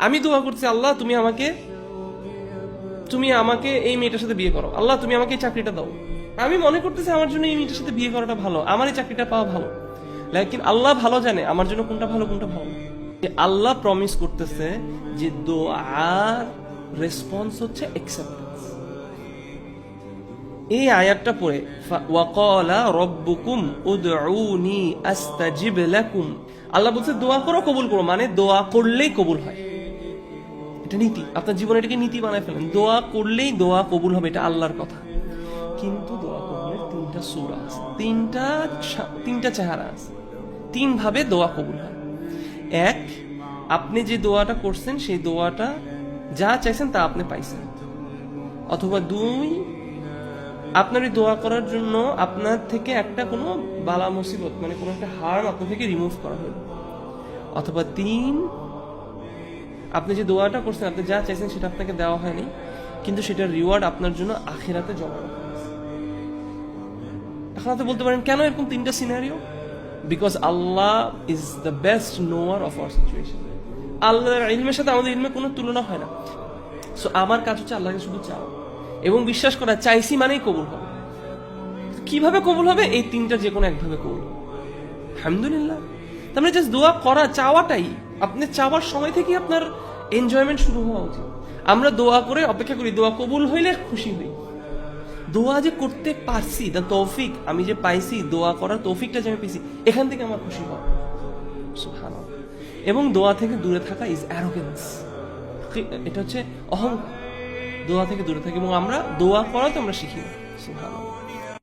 আমি দোয়া করছি, আল্লাহ তুমি আমাকে এই মেয়েটার সাথে বিয়ে করো, আল্লাহ তুমি আমাকে এই চাকরিটা দাও। আমি মনে করতেছি আমার জন্য এই মেয়েটার সাথে বিয়ে করাটা ভালো, আমার এই চাকরিটা পাওয়া ভালো। লেকিন আল্লাহ ভালো জানে আমার জন্য কোনটা ভালো কোনটা ভালো। আল্লাহ প্রমিস করতেছে যে দোয়ার রেসপন্স হচ্ছে অ্যাকসেপ্টেন্স। এই আয়াতটা পড়ে ওয়াকালা রব্বুকুম উদউনি আস্তাজিব লাকুম, আল্লাহ বলছে দোয়া করো কবুল করো, মানে দোয়া করলেই কবুল হয়। এটা নীতি, আপনার জীবনে এটাকে নীতি বানায় ফেলেন, দোয়া করলেই দোয়া কবুল হবে, এটা আল্লাহর কথা। কিন্তু দোয়া কবুলের তিনটা সূরা আছে, তিনটা চেহারা আছে, তিন ভাবে দোয়া কবুল হয়। এক, আপনি যে দোয়াটা করছেন সেই দোয়াটা যা চাইছেন তা আপনি পাইছেন। অথবা দুই, আপনার এই দোয়া করার জন্য আপনার থেকে একটা কোনো বালা মুসিবত, মানে কোনো একটা হার্ম আপনার থেকে রিমুভ করা হলো। অথবা তিন, আপনি যে দোয়াটা করছেন, আপনি যা চাইছেন সেটা আপনাকে দেওয়া হয়নি, কিন্তু সেটার রিওয়ার্ড আপনার জন্য আখিরাতে জমা রাখা হয়েছে। এখন আপনি বলতে পারেন কেন এরকম তিনটা scenario? Because Allah is the best knower of our situation. আল্লাহর ইলমের সাথে আমাদের ইলমের কোনো তুলনা হয় না। সো আমার কাজ হচ্ছে আল্লাহকে শুধু চাওয়া এবং বিশ্বাস করা, চাইছি মানেই কবুল হবে। কিভাবে কবুল হবে? এই তিনটা যে কোনো একভাবে কবুল হবে, আলহামদুলিল্লাহ। তার মানে জাস্ট দোয়া করা, চাওয়াটাই, আপনি চাওয়ার সময় থেকেই আপনার এনজয়মেন্ট শুরু হওয়া উচিত। আমরা দোয়া করে অপেক্ষা করি দোয়া কবুল হইলে খুশি হই। দোয়া যে করতে পারছি, দ্য তৌফিক আমি যে পাইছি, দোয়া করার তৌফিকটা যে আমি পেয়েছি, এখান থেকে আমার খুশি হওয়া সুবহানাল্লাহ। এবং দোয়া থেকে দূরে থাকা ইজ অ্যারোগেন্স, এটা হচ্ছে অহংকার। দোয়া থেকে দূরে থাকি এবং আমরা দোয়া করাতে আমরা শিখি সুবহানাল্লাহ।